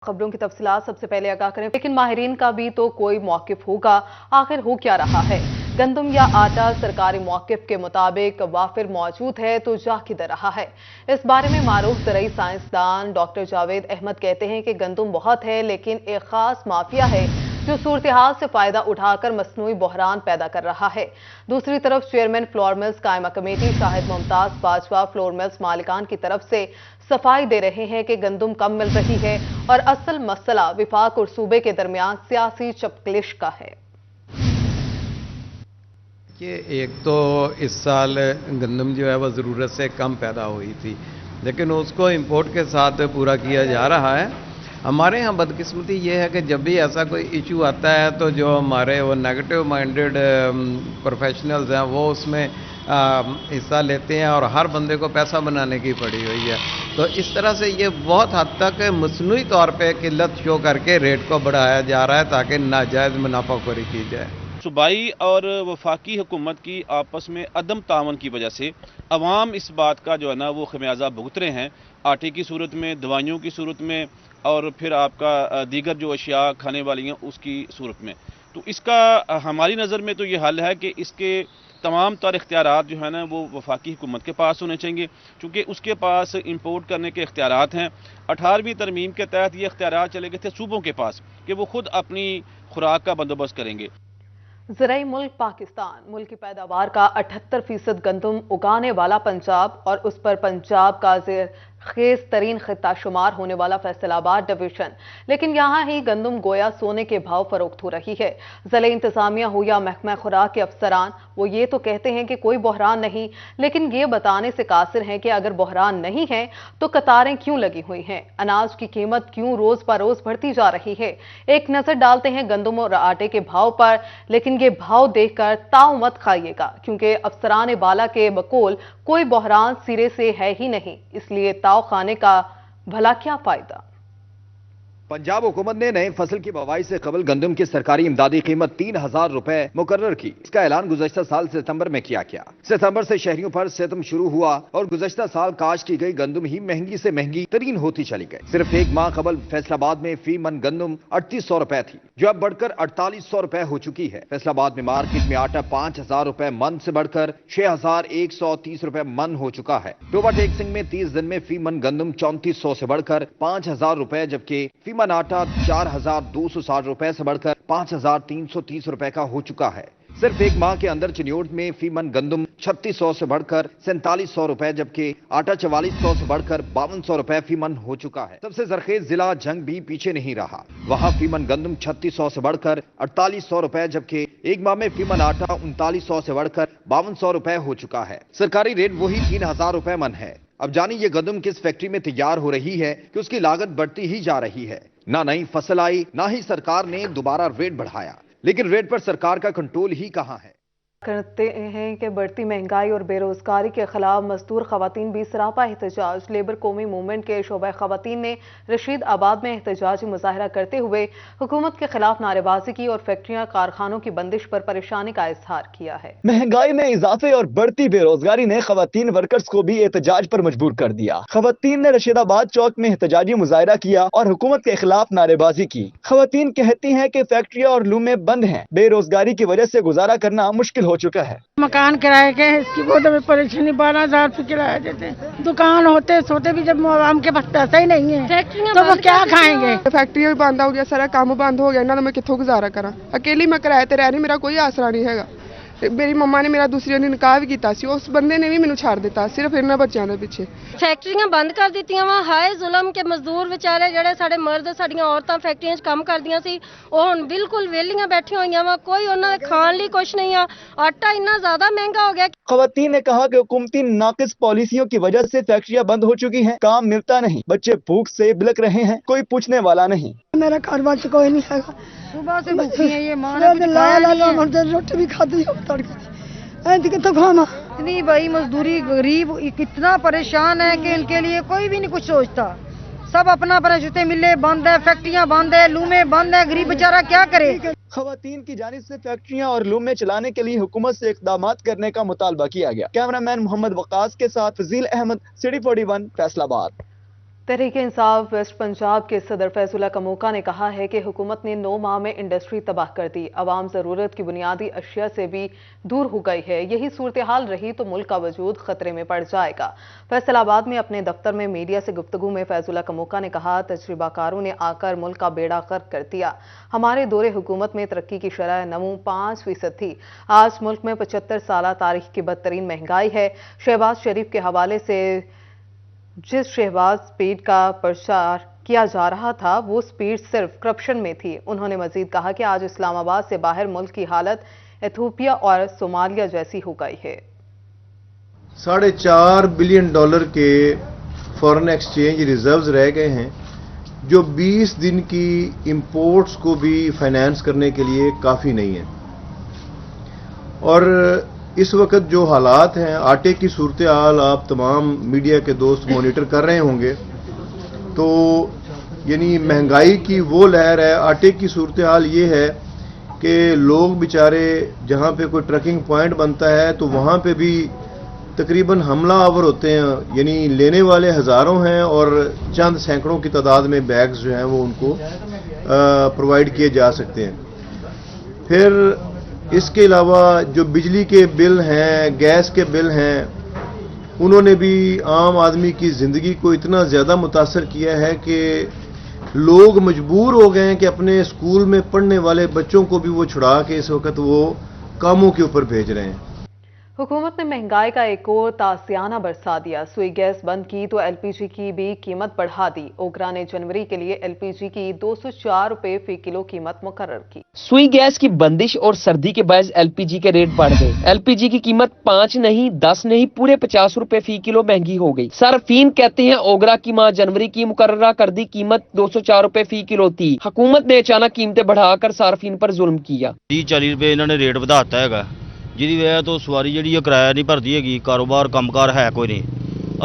खबरों की तफसीलात सबसे पहले आगाह करें, लेकिन माहिरीन का भी तो कोई मौकिफ होगा। आखिर हो क्या रहा है? गंदम या आटा सरकारी मौकिफ के मुताबिक वाफिर मौजूद है तो जा किधर रहा है? इस बारे में मारूफ ज़रई साइंसदान डॉक्टर जावेद अहमद कहते हैं कि गंदम बहुत है, लेकिन एक खास माफिया है जो सूरत-ए-हाल से फायदा उठाकर मसनूई बहरान पैदा कर रहा है। दूसरी तरफ चेयरमैन फ्लोर मिल्स कायमा committee Shahid Mumtaz Bajwa flour mills मालिकान की तरफ से सफाई दे रहे हैं कि गंदम कम मिल रही है और असल मसला विफाक और सूबे के दरमियान सियासी चपकलिश का है। कि एक तो इस साल गंदम जो है वह ज़रूरत से कम पैदा हुई थी, लेकिन उसको इंपोर्ट के साथ पूरा किया जा रहा है। हमारे यहाँ बदकिस्मती ये है कि जब भी ऐसा कोई इशू आता है तो जो हमारे वो नेगेटिव माइंडेड प्रोफेशनल्स हैं वो उसमें हिस्सा लेते हैं और हर बंदे को पैसा बनाने की पड़ी हुई है। तो इस तरह से ये बहुत हद तक मसनूई तौर पे किल्लत शो करके रेट को बढ़ाया जा रहा है ताकि नाजायज़ मुनाफाखोरी की जाए। सूबाई और वफाकी हुकूमत की आपस में अदम तावन की वजह से अवाम इस बात का जो है ना वो खमियाजा भुगत रहे हैं, आटे की सूरत में, दवाइयों की सूरत में और फिर आपका दीगर जो अशिया खाने वाली हैं उसकी सूरत में। तो इसका हमारी नज़र में तो ये हल है कि इसके तमाम तर इख्तियारात जो है ना वो वफाकी हुकूमत के पास होने चाहिए, क्योंकि उसके पास इंपोर्ट करने के इख्तियारात हैं। 18वीं तरमीम के तहत ये इख्तियारात चले गए थे सूबों के पास कि वो खुद अपनी खुराक का बंदोबस्त करेंगे। ज़राई मुल्क पाकिस्तान मुल्क की पैदावार का 78% गंदम उगाने वाला पंजाब और उस पर पंजाब का खेज तरीन खिता शुमार होने वाला फैसलाबाद डिवीजन, लेकिन यहाँ ही गंदम गोया सोने के भाव फरोख्त हो रही है। ज़िले इंतजामिया हो या महकमा खुराक के अफसरान, वो ये तो कहते हैं कि कोई बहरान नहीं, लेकिन ये बताने से कासिर हैं कि अगर बहरान नहीं है तो कतारें क्यों लगी हुई हैं, अनाज की कीमत क्यों रोज पर रोज बढ़ती जा रही है। एक नजर डालते हैं गंदम और आटे के भाव पर, लेकिन ये भाव देखकर ताव मत खाइएगा, क्योंकि अफसरान बाला के बकौल कोई बहरान सिरे से है ही नहीं, इसलिए ताव खाने का भला क्या फायदा। पंजाब हुकूमत ने नए फसल की बुवाई से कबल गंदम की सरकारी इमदादी कीमत 3000 रुपए मुकर्रर की। इसका ऐलान गुज़श्ता साल सितंबर में किया गया। सितंबर से शहरियों पर सितम शुरू हुआ और गुज़श्ता साल काश्त की गई गंदम ही महंगी से महंगी तरीन होती चली गई। सिर्फ एक माह कबल फैसलाबाद में फी मन गंदम 3800 रुपए थी, जो अब बढ़कर 4800 रुपए हो चुकी है। फैसलाबाद में मार्केट में आटा 5000 रुपए मन से बढ़कर 6130 रुपए मन हो चुका है। टोबा टेक सिंह में 30 दिन में फी मन गंदम 3400 से बढ़कर 5000 रुपए, जबकि फीमन आटा 4260 रुपए से बढ़कर 5330 रुपए का हो चुका है। सिर्फ एक माह के अंदर चिन्योट में फीमन गंदम 3600 से बढ़कर 4700 रुपए, जबकि आटा 4400 से बढ़कर 5200 रुपए फीमन हो चुका है। सबसे जरखेज जिला जंग भी पीछे नहीं रहा। वहां फीमन गंदम 3600 से बढ़कर 4800 रुपए, जबकि एक माह में फीमन आटा 3900 से बढ़कर 5200 रुपए हो चुका है। सरकारी रेट वही 3000 रुपए मन है। अब जानिए ये गंदम किस फैक्ट्री में तैयार हो रही है कि उसकी लागत बढ़ती ही जा रही है। ना नई फसल आई, ना ही सरकार ने दोबारा रेट बढ़ाया, लेकिन रेट पर सरकार का कंट्रोल ही कहां है। करते हैं कि बढ़ती महंगाई और बेरोजगारी के खिलाफ मजदूर खवातीन भी सरापा एहतजाज। लेबर कौमी मूवमेंट के शोबा खवातीन ने रशीद आबाद में एहतजाजी मुजाहरा करते हुए हुकूमत के खिलाफ नारेबाजी की और फैक्ट्रियां कारखानों की बंदिश पर परेशानी का इजहार किया है। महंगाई में इजाफे और बढ़ती बेरोजगारी ने खवातीन वर्कर्स को भी एहतजाज पर मजबूर कर दिया। खवातीन ने रशीदाबाद चौक में एहतजाजी मुजाहरा किया और हुकूमत के खिलाफ नारेबाजी की। खवातीन कहती हैं कि फैक्ट्रियां और लूमें बंद हैं, बेरोजगारी की वजह से गुजारा करना मुश्किल हो चुका है। मकान किराए के इसकी बहुत हमें परेशानी, 12,000 रुपये किराया देते हैं। दुकान होते सोते भी जब आवाम के पास पैसा ही नहीं है तो वो क्या खाएंगे। फैक्ट्रियां भी बंद हो गया, सारा काम बंद हो गया, इन्होंने मैं कितों गुजारा करा। अकेली मैं किराए ते रह रही, मेरा कोई आसरा नहीं है। मेरी मम्मा ने मेरा दूसरी ने निकाह भी किया, उस बंदे ने भी मैनू छाड़ दिता सिर्फ इन्हां बच्चों के पीछे। फैक्ट्रियां बंद कर दित्तियां वा। हाय जुलम के मजदूर बेचारे ਜਿਹੜੇ ਸਾਡੇ ਮਰਦ ਸਾਡੀਆਂ ਔਰਤਾਂ ਫੈਕਟਰੀਆਂ 'ਚ ਕੰਮ ਕਰਦੀਆਂ ਸੀ, ਉਹ ਹੁਣ ਬਿਲकुल वेलियां बैठियां होईयां वा। कोई उन्हां दे खाण लई कुछ नहीं आ। आटा इन्ना ज्यादा महंगा हो गया। खवातीन ने कहा कि हुकूमती नाकिस पॉलिसियों की वजह से फैक्ट्रियां बंद हो चुकी हैं, काम मिलता नहीं, बच्चे भूख से बिलक रहे हैं, कोई पूछने वाला नहीं। मेरा कारोबार से कोई नहीं है। सुबह से बच्ची है ये मां ने रोटी भी खाती है तड़के कितों खाना। इतनी भाई मजदूरी, गरीब कितना परेशान है कि इनके लिए कोई भी नहीं कुछ सोचता। सब अपना अपना जूते मिले बंद है, फैक्ट्रियां बंद है, लूमें बंद है, गरीब बेचारा क्या करे। खवातीन की जानिब से फैक्ट्रियां और लूमें चलाने के लिए हुकूमत से इक़दाम करने का मुतालबा किया गया। कैमरामैन मोहम्मद वकास के साथ फजील अहमद, सिटी 41, फैसलाबाद। तहरीक इंसाफ वेस्ट पंजाब के सदर फैजुल्ला कमोका ने कहा है कि हुकूमत ने 9 माह में इंडस्ट्री तबाह कर दी, अवाम ज़रूरत की बुनियादी अशिया से भी दूर हो गई है। यही सूरत हाल रही तो मुल्क का वजूद खतरे में पड़ जाएगा। फैसलाबाद में अपने दफ्तर में मीडिया से गुफ्तगू में फैजुल्ला कमोका ने कहा, तजर्बाकारों ने आकर मुल्क का बेड़ा गर्क कर दिया। हमारे दौरे हुकूमत में तरक्की की शरह नमू 5% थी। आज मुल्क में 75 साल तारीख की बदतरीन महंगाई है। शहबाज शरीफ के हवाले से जिस शहबाज स्पीड का प्रचार किया जा रहा था वो स्पीड सिर्फ करप्शन में थी। उन्होंने मजीद कहा कि आज इस्लामाबाद से बाहर मुल्क की हालत इथियोपिया और सोमालिया जैसी हो गई है। $4.5 बिलियन के फॉरेन एक्सचेंज रिजर्व्स रह गए हैं, जो 20 दिन की इंपोर्ट्स को भी फाइनेंस करने के लिए काफ़ी नहीं है। और इस वक्त जो हालात हैं, आटे की सूरत हाल आप तमाम मीडिया के दोस्त मॉनिटर कर रहे होंगे, तो यानी महंगाई की वो लहर है। आटे की सूरत हाल ये है कि लोग बेचारे जहाँ पे कोई ट्रकिंग पॉइंट बनता है तो वहाँ पे भी तकरीबन हमला आवर होते हैं, यानी लेने वाले हज़ारों हैं और चंद सैकड़ों की तादाद में बैग्स जो हैं वो उनको प्रोवाइड किए जा सकते हैं। फिर इसके अलावा जो बिजली के बिल हैं, गैस के बिल हैं, उन्होंने भी आम आदमी की ज़िंदगी को इतना ज़्यादा मुतासर किया है कि लोग मजबूर हो गए हैं कि अपने स्कूल में पढ़ने वाले बच्चों को भी वो छुड़ा के इस वक्त वो कामों के ऊपर भेज रहे हैं। हुकूमत ने महंगाई का एक और तासियाना बरसा दिया। सुई गैस बंद की तो एलपीजी की भी कीमत बढ़ा दी। ओगरा ने जनवरी के लिए एलपीजी की 204 रुपए फी किलो कीमत मुकर्रर की। सुई गैस की बंदिश और सर्दी के बायस एलपीजी के रेट बढ़ गए। एलपीजी की कीमत 5 नहीं 10 नहीं पूरे 50 रुपए फी किलो महंगी हो गई। सार्फिन कहते हैं ओगरा की माह जनवरी की मुकर्ररा कर दी कीमत 204 रुपए फी किलो थी। हुकूमत ने अचानक कीमतें बढ़ाकर सार्फिन पर जुल्म किया। 30-40 रुपए इन्होंने रेट ਵਧਾਤਾ ਹੈਗਾ, ਜਿਹਦੀ ਵਜ੍ਹਾ ਤੋਂ ਸਵਾਰੀ ਜਿਹੜੀ ਇਹ ਕਿਰਾਇਆ ਨਹੀਂ ਭਰਦੀ ਹੈਗੀ। ਕਾਰੋਬਾਰ ਕੰਮਕਾਰ ਹੈ ਕੋਈ ਨਹੀਂ।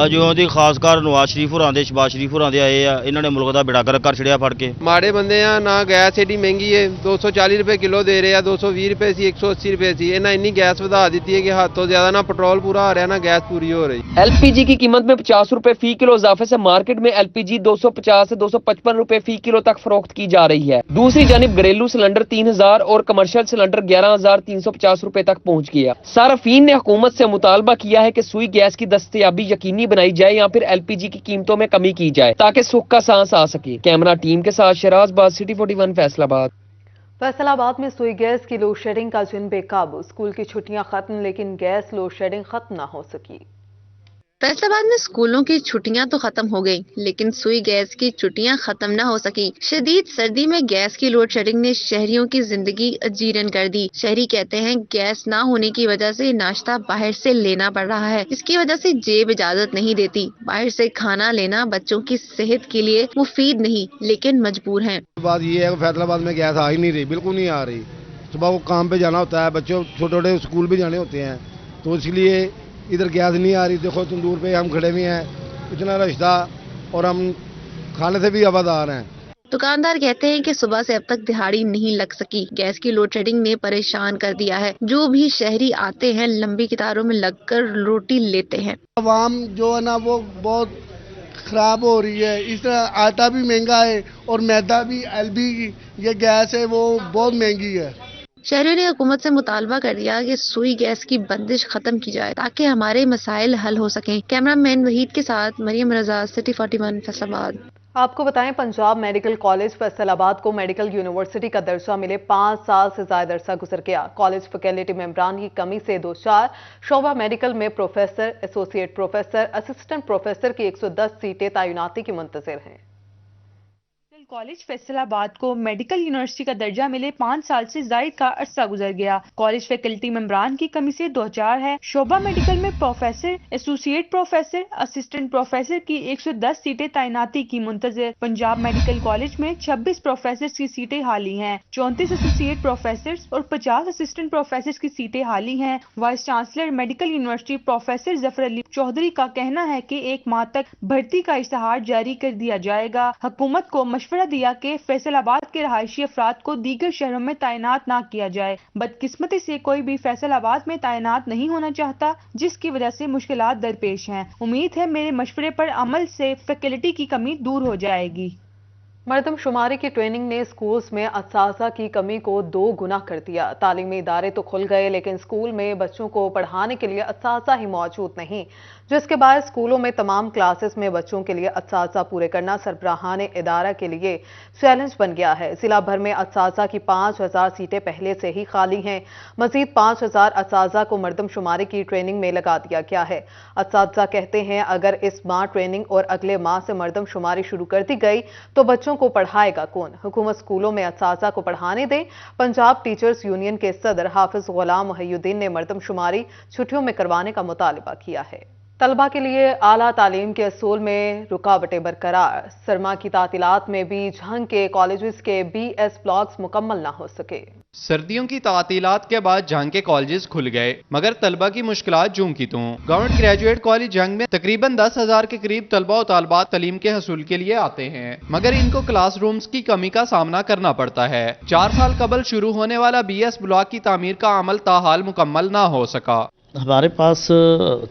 ਜਿਉਂ ਦੀ ਖਾਸ ਕਰ ਨਵਾਜ਼ ਸ਼ਰੀਫ ਹੋਰਾਂ ਦੇ, ਸ਼ਬਾਜ਼ ਸ਼ਰੀਫ ਹੋਰਾਂ ਦੇ ਆਏ ਆ, ਇਹਨਾਂ ਨੇ ਮੁਲਕ ਦਾ ਬੇੜਾ ਗਰਕ ਕਰ ਛੜਿਆ ਫੜ ਕੇ। ਮਾੜੇ ਬੰਦੇ ਆ ਨਾ, ਗੈਸ ਏਡੀ ਮਹਿੰਗੀ ਹੈ, 240 ਰੁਪਏ ਕਿਲੋ ਦੇ ਰਹੇ ਆ, 220 ਰੁਪਏ ਸੀ, 180 ਰੁਪਏ ਸੀ। ਇਹਨਾਂ ਇੰਨੀ ਗੈਸ ਵਧਾ ਦਿੱਤੀ ਹੈ ਕਿ ਹੱਦ ਤੋਂ ਜ਼ਿਆਦਾ ਨਾ ਪੈਟਰੋਲ पूरा आ रहा है ना गैस पूरी हो रही। एलपीजी की कीमत में 50 रुपए फी किलो इजाफे से मार्केट में एलपीजी 250 से 255 रुपए फी किलो तक फरोख्त की जा रही है। दूसरी जानिब घरेलू सिलेंडर 3000 और कमर्शियल सिलेंडर 11,350 रुपए तक पहुँच गया। सार्फिन ने हुकूमत से मुतालबा किया है कि सुई गैस की दस्तयाबी यकीनी बनाई जाए या फिर एलपीजी की कीमतों में कमी की जाए ताकि सुख का सांस आ सके। कैमरा टीम के साथ शराज बाज, सिटी 41 फैसलाबाद। फैसलाबाद में सुई गैस की लोड शेडिंग का जिन बेकाबू। स्कूल की छुट्टियां खत्म लेकिन गैस लोड शेडिंग खत्म न हो सकी। फैसलाबाद में स्कूलों की छुट्टियां तो खत्म हो गई लेकिन सुई गैस की छुट्टियां खत्म न हो सकी। शदीद सर्दी में गैस की लोड शेडिंग ने शहरियों की जिंदगी अजीरन कर दी। शहरी कहते हैं गैस ना होने की वजह से नाश्ता बाहर से लेना पड़ रहा है। इसकी वजह से जेब इजाजत नहीं देती। बाहर से खाना लेना बच्चों की सेहत के लिए मुफीद नहीं लेकिन मजबूर हैं। बात ये है कि फैसलाबाद में गैस आ ही नहीं रही, बिल्कुल नहीं आ रही। सुबह को काम पे जाना होता है, बच्चों छोटे छोटे स्कूल भी जाने होते हैं, तो इसलिए इधर गैस नहीं आ रही। देखो तंदूर पे हम खड़े हुए हैं, इतना रिश्ता, और हम खाने से भी आवादार हैं। दुकानदार कहते हैं कि सुबह से अब तक दिहाड़ी नहीं लग सकी। गैस की लोड शेडिंग ने परेशान कर दिया है। जो भी शहरी आते हैं लंबी कतारों में लगकर रोटी लेते हैं। आवाम जो है ना वो बहुत खराब हो रही है। इस तरह आटा भी महंगा है और मैदा भी, एलबी ये गैस है वो बहुत महंगी है। शहरियों ने हुकूमत से मुतालबा कर दिया कि सुई गैस की बंदिश खत्म की जाए ताकि हमारे मसाइल हल हो सकें। कैमरामैन वहीद के साथ मरियम रजा, सिटी 41 फैसलाबाद। आपको बताएं, पंजाब मेडिकल कॉलेज फैसलाबाद को मेडिकल यूनिवर्सिटी का दर्जा मिले 5 साल से ज्यादा अरसा गुजर गया। कॉलेज फैकल्टी मेंबरान की कमी से 2-4 शोबा मेडिकल में professor, associate professor, assistant professor की 110 सीटें तैनाती की मुंतज़िर हैं। कॉलेज फैसलाबाद को मेडिकल यूनिवर्सिटी का दर्जा मिले 5 साल से जायद का अरसा गुजर गया। कॉलेज फैकल्टी मेंबरान की कमी से 2-4 है। शोबा मेडिकल में professor, associate professor, assistant professor की 110 सीटें तैनाती की मुंतज़िर। पंजाब मेडिकल कॉलेज में 26 प्रोफेसर की सीटें खाली हैं। 34 एसोसिएट प्रोफेसर और 50 असिस्टेंट प्रोफेसर की सीटें खाली हैं। Vice chancellor medical university professor Zafar Ali Chaudhry का कहना है कि 1 माह तक भर्ती का इश्तहार जारी कर दिया जाएगा। हुकूमत को मशवरा दिया कि फैसलाबाद के रहायशी अफराद को दीगर शहरों में तैनात ना किया जाए। बदकिस्मती से कोई भी फैसलाबाद में तैनात नहीं होना चाहता, जिसकी वजह से मुश्किलात दरपेश हैं। उम्मीद है मेरे मशवरे पर अमल से फैकल्टी की कमी दूर हो जाएगी। मर्दमशुमारी की ट्रेनिंग ने स्कूल्स में असासा की कमी को 2 गुना कर दिया। तालीमी इदारे तो खुल गए, लेकिन स्कूल में बच्चों को पढ़ाने के लिए असासा ही मौजूद नहीं, जिसके बाद स्कूलों में तमाम क्लासेस में बच्चों के लिए असासा पूरे करना सरबराहान इदारा के लिए चैलेंज बन गया है। जिला भर में असासा की 5000 सीटें पहले से ही खाली हैं। मजीद 5000 असासा को मर्दमशुमारी की ट्रेनिंग में लगा दिया गया है। असासा कहते हैं अगर इस माह ट्रेनिंग और अगले माह से मर्दमशुमारी शुरू कर दी गई तो बच्चों को पढ़ाएगा कौन? हुकूमत स्कूलों में असासा को पढ़ाने दे। पंजाब टीचर्स यूनियन के सदर हाफिज गुलाम मुहय्युद्दीन ने मर्दमशुमारी छुट्टियों में करवाने का मुतालबा किया है। तलबा के लिए आला तालीम के असूल में रुकावटें बरकरार। सरमा की तातीलात में भी झंग के कॉलेजेस के BS ब्लॉक्स मुकम्मल ना हो सके। सर्दियों की तातीलात के बाद जंग के कॉलेजेस खुल गए, मगर तलबा की मुश्किलात जूं की तूं। गवर्नमेंट ग्रेजुएट कॉलेज जंग में तकरीबन 10,000 के करीब तलबा और तालबात तालीम के हसूल के लिए आते हैं, मगर इनको क्लास रूम्स की कमी का सामना करना पड़ता है। 4 साल कबल शुरू होने वाला BS ब्लॉक की तामीर का अमल ताहाल मुकम्मल ना हो सका। हमारे पास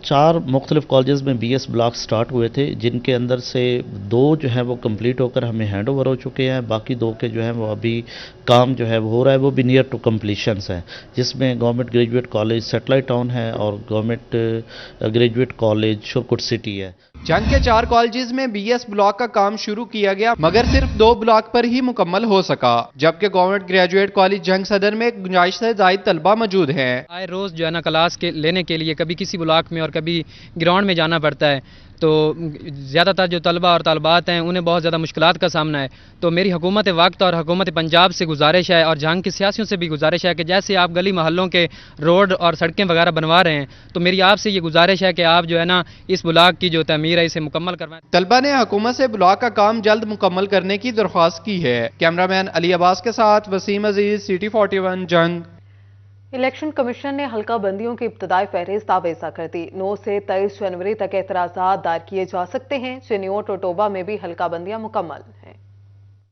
4 मुख्तलिफ कॉलेजेस में BS ब्लॉक स्टार्ट हुए थे, जिनके अंदर से 2 जो है वो कंप्लीट होकर हमें हैंड ओवर हो चुके हैं। बाकी 2 के जो है वो अभी काम जो है वो हो रहा है, वो भी नियर टू कम्प्लीशंस है, जिसमें government graduate college satellite town है और गवर्नमेंट ग्रेजुएट कॉलेज शोरकुट सिटी है। जंग के 4 कॉलेजेस में BS ब्लॉक का काम शुरू किया गया, मगर सिर्फ 2 ब्लॉक पर ही मुकम्मल हो सका, जबकि गवर्नमेंट ग्रेजुएट कॉलेज जंग सदर में गुंजाइश से ज़ायद तलबा मौजूद हैं। आए रोज जो है ना क्लास के लेने के लिए कभी किसी ब्लॉक में और कभी ग्राउंड में जाना पड़ता है, तो ज़्यादातर जो तलबा और तलबात हैं उन्हें बहुत ज़्यादा मुश्किलात का सामना है। तो मेरी हुकूमत वक्त और हुकूमत पंजाब से गुजारिश है और जंग के सियासियों से भी गुजारिश है कि जैसे आप गली मोहल्लों के रोड और सड़कें वगैरह बनवा रहे हैं, तो मेरी आपसे ये गुजारिश है कि आप जो है ना इस ब्लॉक की जो तमीर है इसे मुकम्मल करवाएं। तलबा ने हुकूमत से ब्लॉक का काम जल्द मुकम्मल करने की दरख्वास्त की है। कैमरामैन अली अब्बास के साथ वसीम अजीज, सिटी 41 जंग। इलेक्शन कमीशन ने हल्का बंदियों की इब्तदाई फहरिस्त आवेजा कर दी। 9 से 23 जनवरी तक एतराज़ात दायर किए जा सकते हैं। चिन्योट और टोबा में भी हल्का बंदियां मुकम्मल हैं।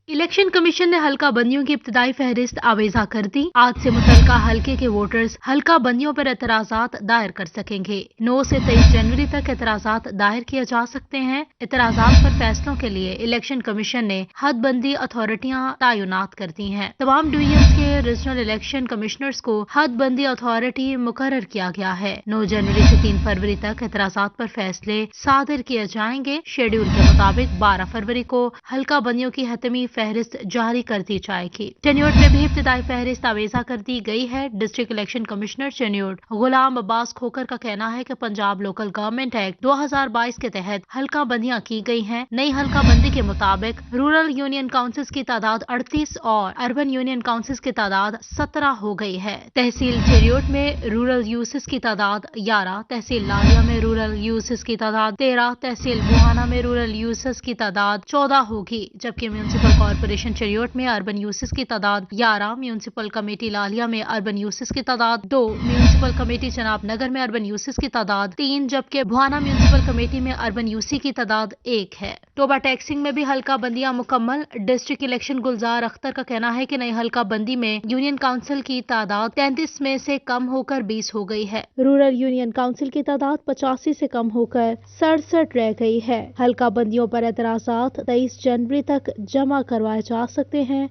इलेक्शन कमीशन ने हल्का बंदियों की इब्तदाई फहरिस्त आवेजा कर दी। आज से मुतलका हल्के के वोटर्स हल्का बंदियों पर एतराज़ात दायर कर सकेंगे। 9 से 23 जनवरी तक एतराज़ात दायर किए जा सकते हैं। एतराज़ात पर फैसलों के लिए इलेक्शन कमीशन ने हदबंदी अथॉरिटियां तैनात कर दी हैं। तमाम डिवीजन के रीजनल इलेक्शन कमिश्नर्स को हदबंदी अथॉरिटी मुकर्रर किया गया है। 9 जनवरी से 3 फरवरी तक एतराज़ात पर फैसले सादिर किए जाएंगे। शेड्यूल के मुताबिक 12 फरवरी को हल्का बंदियों की हतमी फहरिस्त जारी कर दी जाएगी। चिन्योट में भी इब्तिदाई फहरिस्त आवेजा कर दी गई है। डिस्ट्रिक्ट इलेक्शन कमिश्नर चिन्योट गुलाम अब्बास खोकर का कहना है कि पंजाब लोकल गवर्नमेंट एक्ट 2022 के तहत हल्का बंदियां की गई हैं। नई हल्का बंदी के मुताबिक रूरल यूनियन काउंसिल्स की तादाद 38 और अर्बन यूनियन काउंसिल्स की तादाद 17 हो गई है। तहसील चिन्योट में रूरल यूसिस की तादाद 11, तहसील लालिया में रूरल यूसिस की तादाद 13, तहसील बुहाना में रूरल यूसिस की तादाद 14 होगी, जबकि म्यूनसिपल कॉर्पोरेशन चिन्योट में अर्बन यूसिस की तादाद 11, म्यूनसिपल कमेटी लालिया में अर्बन यूसिस की तादाद 2, म्यूनसिपल कमेटी चनाब नगर में अर्बन यूसिस की तादाद 3, जबकि बुहाना म्यूनसिपल कमेटी में अर्बन यूसी की तादाद 1 है। टोबा टैक्सिंग में भी हल्का बंदियां मुकम्मल। डिस्ट्रिक्ट इलेक्शन गुलजार अख्तर का कहना है कि नई हल्का बंदी में यूनियन काउंसिल की तादाद 33 में से कम होकर 20 हो गई है। रूरल यूनियन काउंसिल की तादाद 85 से कम होकर 67 रह गई है। हल्का बंदियों पर एतराज़ात 23 जनवरी तक जमा करवाए जा सकते हैं।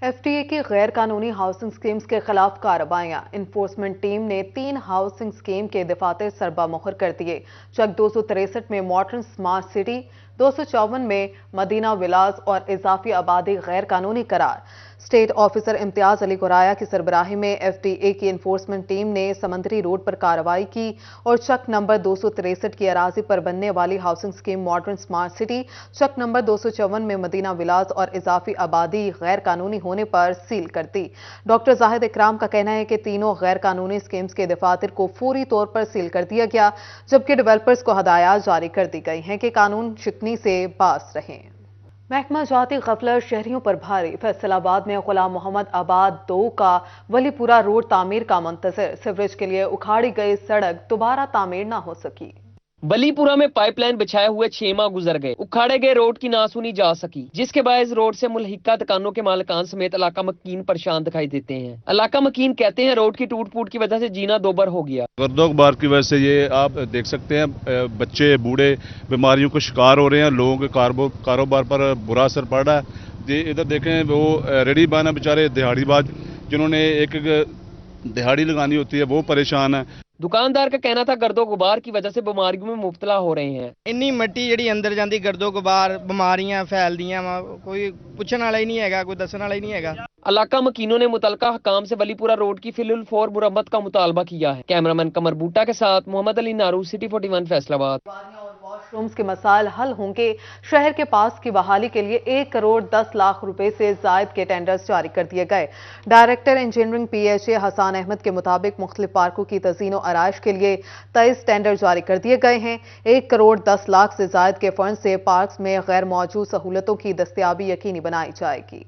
FTA की गैर कानूनी हाउसिंग स्कीम्स के खिलाफ कार्रवाइयां। इन्फोर्समेंट टीम ने 3 हाउसिंग स्कीम के दफातर सरबा मोहर कर दिए। चक 263 में मॉडर्न स्मार्ट सिटी, 254 में मदीना विलास और इजाफी आबादी गैर कानूनी करार। स्टेट ऑफिसर इम्तियाज अली गुराया की सरबराही में FTA की इन्फोर्समेंट टीम ने समंदरी रोड पर कार्रवाई की और चक नंबर 263 की अराजी पर बनने वाली housing scheme modern smart city, चक नंबर 254 में मदीना विलास और इजाफी आबादी गैर कानूनी होने पर सील कर दी। डॉक्टर जाहिद इकराम का कहना है कि तीनों गैर कानूनी स्कीम्स के दफातर को फौरी तौर पर सील कर दिया गया, जबकि डेवलपर्स को हदायत जारी कर दी गई हैं कि कानून शिकनी से बाज रहें। महकमा जाती गफलत शहरियों पर भारी। फैसलाबाद में गुलाम मोहम्मद आबाद 2 का वलीपुरा रोड तामीर का मुंतजर। सीवरेज के लिए उखाड़ी गई सड़क दोबारा तामीर न हो सकी। बलीपुरा में पाइपलाइन बिछाए हुए 6 माह गुजर गए, उखाड़े गए रोड की ना सुनी जा सकी, जिसके बायस रोड से मुल्हिका दुकानों के मालिकान समेत इलाका मकीन परेशान दिखाई देते हैं। इलाका मकीन कहते हैं रोड की टूट फूट की वजह से जीना दोबर हो गया। गर्दो गुबार की वजह से ये आप देख सकते हैं, बच्चे बूढ़े बीमारियों को शिकार हो रहे हैं, लोगों के कारोबार पर बुरा असर पड़ रहा है। इधर देखें, वो रेडी बाना बेचारे दिहाड़ीबाज जिन्होंने एक दिहाड़ी लगानी होती है वो परेशान है। दुकानदार का कहना था गर्दो गुबार की वजह से बीमारियों में मुब्तला हो रहे हैं। इन्नी मिट्टी ਜਿਹੜੀ ਅੰਦਰ ਜਾਂਦੀ गर्दो गुबार ਬਿਮਾਰੀਆਂ फैलदियां वा, कोई ਪੁੱਛਣ ਵਾਲਾ ਹੀ ਨਹੀਂ ਹੈਗਾ, कोई ਦੱਸਣ ਵਾਲਾ ही नहीं हैगा। इलाका मकीनों ने मुतलका हकाम से वलीपुरा रोड की फिलुल फौर मुरम्मत का मुतालबा किया है। कैमरामैन कमर बूटा के साथ मोहम्मद अली नारू, सिटी 41 फैसलाबाद। वॉशरूम्स के मसाइल हल होंगे। शहर के पास की बहाली के लिए 1 करोड़ 10 लाख रुपए से जायद के टेंडर्स जारी कर दिए गए। Director engineering PHA Hassan Ahmed के मुताबिक मुख्तलिफ पार्कों की तज़ीन व आराइश के लिए 23 टेंडर जारी कर दिए गए हैं। 1 करोड़ 10 लाख से जायद के फंड से पार्क्स में गैर मौजूद सहूलतों की दस्तयाबी यकीनी बनाई जाएगी।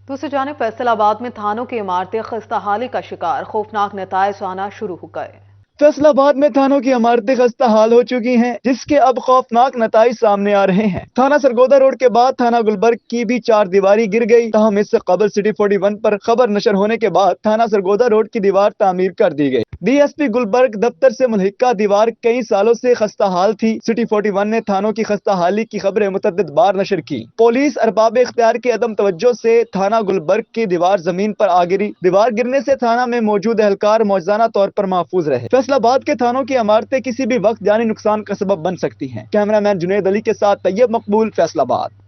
दूसरी जानिब फैसलाबाद में थानों की इमारतें खस्ताहाली का शिकार, खौफनाक नताइज आना शुरू हो गए। फैसलाबाद में थानों की इमारतें खस्ता हाल हो चुकी हैं, जिसके अब खौफनाक नताइज सामने आ रहे हैं। थाना सरगोदा रोड के बाद थाना गुलबर्ग की भी 4 दीवारी गिर गई। ताहम इससे कबल सिटी 41 पर खबर नशर होने के बाद थाना सरगोदा रोड की दीवार तामीर कर दी गई। DSP गुलबर्ग दफ्तर से मुल्हिका दीवार कई सालों से खस्ता हाल थी। सिटी 41 ने थानों की खस्ता हाली की खबरें मुतअद्दिद बार नशर की। पुलिस अरबाब इख्तियार की अदम तवज्जो से थाना गुलबर्ग की दीवार जमीन पर आ गिरी। दीवार गिरने से थाना में मौजूद एहलकार मौजूदा तौर पर महफूज रहे। फैसलाबाद के थानों की इमारतें किसी भी वक्त जानी नुकसान का सबब बन सकती हैं। कैमरामैन जुनैद अली के साथ तैयब मकबूल, फैसलाबाद।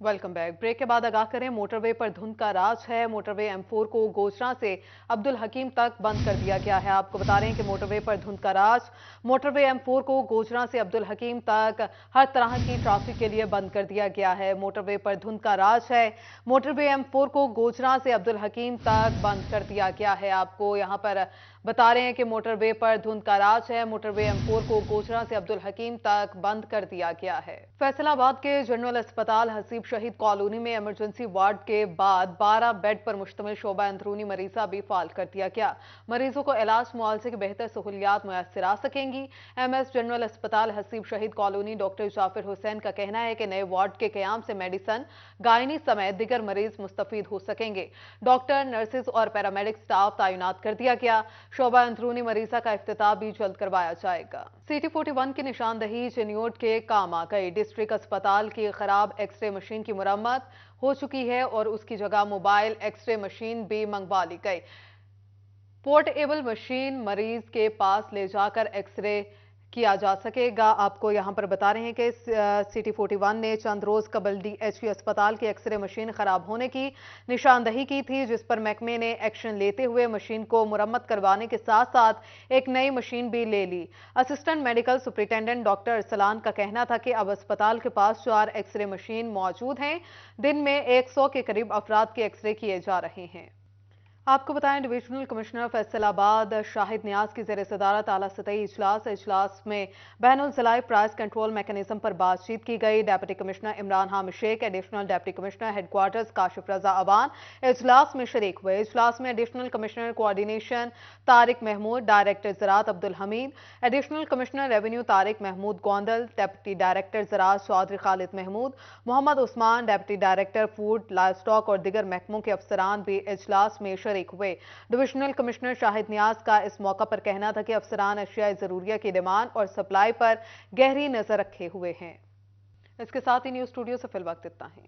Welcome back. ब्रेक के बाद आगाह करें, मोटरवे पर धुंध का राज है। मोटरवे M4 को गोचरा से अब्दुल हकीम तक बंद कर दिया गया है। आपको बता रहे हैं कि मोटरवे पर धुंध का राज, मोटरवे M4 को गोचरा से अब्दुल हकीम तक हर तरह की ट्रैफिक के लिए बंद कर दिया गया है। मोटरवे पर धुंध का राज है। मोटरवे M4 को गोचरा से अब्दुल हकीम तक बंद कर दिया गया है। आपको यहाँ पर बता रहे हैं कि मोटरवे पर धुंध का राज है। मोटरवे M4 को गोचरा से अब्दुल हकीम तक बंद कर दिया गया है। फैसलाबाद के जनरल अस्पताल हसीब शहीद कॉलोनी में इमरजेंसी वार्ड के बाद 12 बेड पर मुश्तमिल शोबा अंदरूनी मरीजा भी फाल कर दिया गया। मरीजों को इलाज मुआवजे की बेहतर सहूलियात मुयस्सर आ सकेंगी। MS जनरल अस्पताल हसीब शहीद कॉलोनी डॉक्टर जाफिर हुसैन का कहना है कि नए वार्ड के कयाम से मेडिसन, गायनी समेत दिगर मरीज मुस्तफीद हो सकेंगे। डॉक्टर, नर्सेज और पैरामेडिक स्टाफ तैनात कर दिया गया। शोबा अंदरूनी मरीजा का इफ्तिताह भी जल्द करवाया जाएगा। सिटी 41 की निशानदही चिन्योट के काम आ गई। डिस्ट्रिक्ट अस्पताल की खराब एक्सरे मशीन की मुरम्मत हो चुकी है और उसकी जगह मोबाइल एक्सरे मशीन भी मंगवा ली गई। पोर्टेबल मशीन मरीज के पास ले जाकर एक्सरे किया जा सकेगा। आपको यहां पर बता रहे हैं कि सिटी 41 ने चंद रोज कबल DHU अस्पताल की एक्सरे मशीन खराब होने की निशानदही की थी, जिस पर महकमे ने एक्शन लेते हुए मशीन को मुरम्मत करवाने के साथ साथ एक नई मशीन भी ले ली। Assistant medical superintendent doctor Arsalan का कहना था कि अब अस्पताल के पास 4 एक्सरे मशीन मौजूद हैं। दिन में 100 के करीब अफराद के एक्सरे किए जा रहे हैं। आपको बताएं, डिविजनल कमिश्नर फैसलाबाद शाहिद नियाज की ज़ेर सदारत आला सतही इजलास में बैनुल ज़िलाई प्राइस कंट्रोल मैकेनिज्म पर बातचीत की गई। Deputy commissioner Imran Hamid Sheikh, additional deputy commissioner headquarters Kashif Raza Awan इजलास में शरीक हुए। इजलास में additional commissioner coordination Tariq Mahmood, director ज़राअत Abdul Hameed, additional commissioner revenue Tariq Mahmood Gondal, deputy director ज़राअत Chaudhry Khalid Mahmood, Mohammad Usman, deputy director food, live stock और दिगर महकमों के अफसरान भी इजलास में हुए। डिविजनल कमिश्नर शाहिद नियाज का इस मौका पर कहना था कि अफसरान अशियाए जरूरिया की डिमांड और सप्लाई पर गहरी नजर रखे हुए हैं। इसके साथ ही न्यूज स्टूडियो से फिलवक्त इतना है।